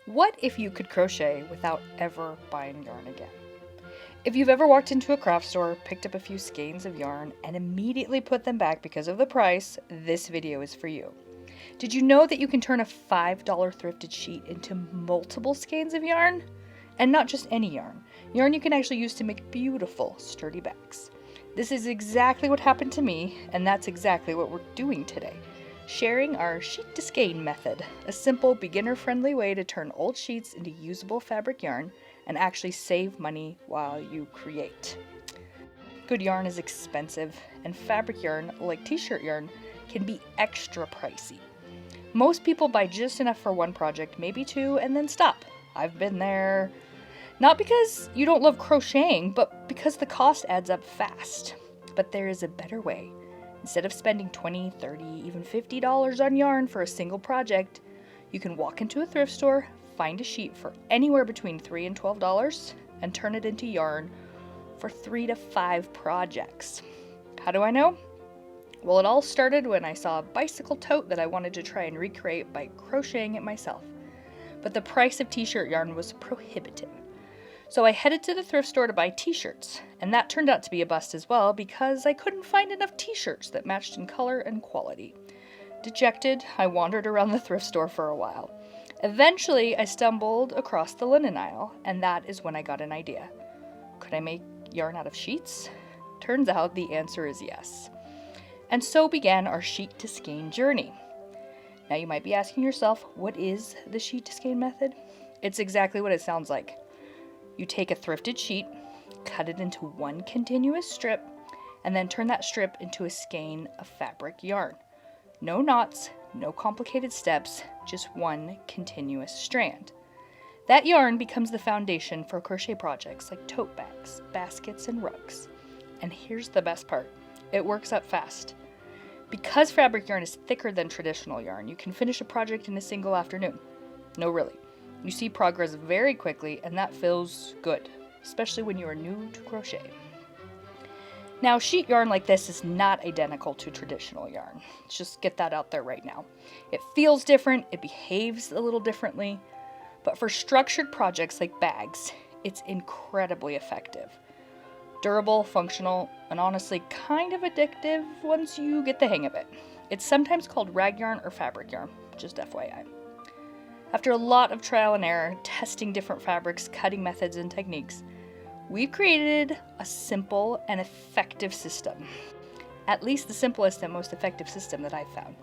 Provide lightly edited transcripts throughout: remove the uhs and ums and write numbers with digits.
What if you could crochet without ever buying yarn again? If you've ever walked into a craft store, picked up a few skeins of yarn, and immediately put them back because of the price, this video is for you. Did you know that you can turn a $5 thrifted sheet into multiple skeins of yarn? And not just any yarn. Yarn you can actually use to make beautiful, sturdy bags. This is exactly what happened to me, and that's exactly what we're doing today. Sharing our Sheet-to-Skein method, a simple, beginner-friendly way to turn old sheets into usable fabric yarn and actually save money while you create. Good yarn is expensive, and fabric yarn, like t-shirt yarn, can be extra pricey. Most people buy just enough for one project, maybe two, and then stop. I've been there. Not because you don't love crocheting, but because the cost adds up fast. But there is a better way. Instead of spending $20, $30, even $50 on yarn for a single project, you can walk into a thrift store, find a sheet for anywhere between $3 and $12, and turn it into yarn for 3 to 5 projects. How do I know? Well, it all started when I saw a bicycle tote that I wanted to try and recreate by crocheting it myself. But the price of t-shirt yarn was prohibitive. So I headed to the thrift store to buy t-shirts, and that turned out to be a bust as well because I couldn't find enough t-shirts that matched in color and quality. Dejected, I wandered around the thrift store for a while. Eventually, I stumbled across the linen aisle, and that is when I got an idea. Could I make yarn out of sheets? Turns out the answer is yes. And so began our Sheet-to-Skein journey. Now you might be asking yourself, what is the Sheet-to-Skein method? It's exactly what it sounds like. You take a thrifted sheet, cut it into one continuous strip, and then turn that strip into a skein of fabric yarn. No knots, no complicated steps, just one continuous strand. That yarn becomes the foundation for crochet projects like tote bags, baskets, and rugs. And here's the best part. It works up fast. Because fabric yarn is thicker than traditional yarn, you can finish a project in a single afternoon. No, really. You see progress very quickly, and that feels good, especially when you are new to crochet. Now, sheet yarn like this is not identical to traditional yarn. Let's just get that out there right now. It feels different, it behaves a little differently, but for structured projects like bags, it's incredibly effective. Durable, functional, and honestly kind of addictive once you get the hang of it. It's sometimes called rag yarn or fabric yarn, just FYI. After a lot of trial and error, testing different fabrics, cutting methods, and techniques, we've created a simple and effective system. At least the simplest and most effective system that I've found.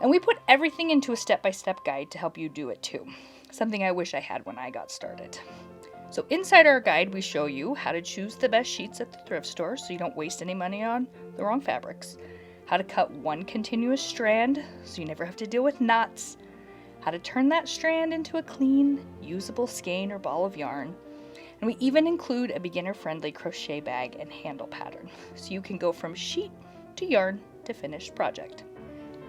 And we put everything into a step-by-step guide to help you do it too. Something I wish I had when I got started. So inside our guide, we show you how to choose the best sheets at the thrift store so you don't waste any money on the wrong fabrics. How to cut one continuous strand so you never have to deal with knots. How to turn that strand into a clean, usable skein or ball of yarn. And we even include a beginner-friendly crochet bag and handle pattern, so you can go from sheet to yarn to finished project.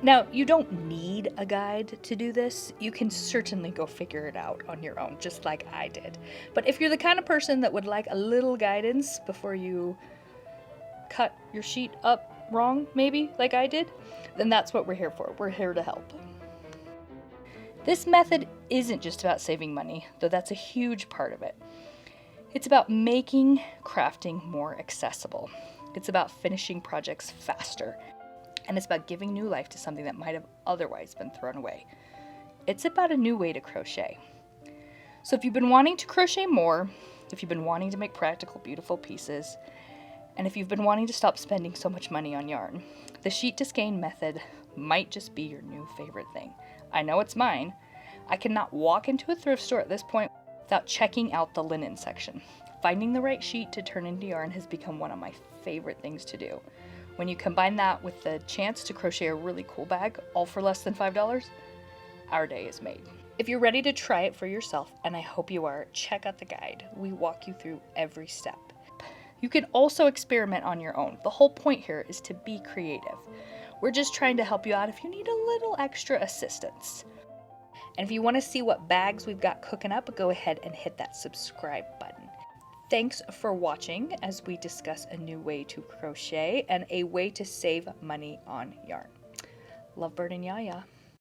Now, you don't need a guide to do this. You can certainly go figure it out on your own, just like I did. But if you're the kind of person that would like a little guidance before you cut your sheet up wrong, maybe, like I did, then that's what we're here for. We're here to help. This method isn't just about saving money, though that's a huge part of it. It's about making crafting more accessible. It's about finishing projects faster. And it's about giving new life to something that might have otherwise been thrown away. It's about a new way to crochet. So if you've been wanting to crochet more, if you've been wanting to make practical, beautiful pieces, and if you've been wanting to stop spending so much money on yarn, the Sheet-to-Skein method might just be your new favorite thing. I know it's mine. I cannot walk into a thrift store at this point without checking out the linen section. Finding the right sheet to turn into yarn has become one of my favorite things to do. When you combine that with the chance to crochet a really cool bag, all for less than $5, our day is made. If you're ready to try it for yourself, and I hope you are, check out the guide. We walk you through every step. You can also experiment on your own. The whole point here is to be creative. We're just trying to help you out if you need a little extra assistance. And if you want to see what bags we've got cooking up, go ahead and hit that subscribe button. Thanks for watching as we discuss a new way to crochet and a way to save money on yarn. Lovebird and Yaya.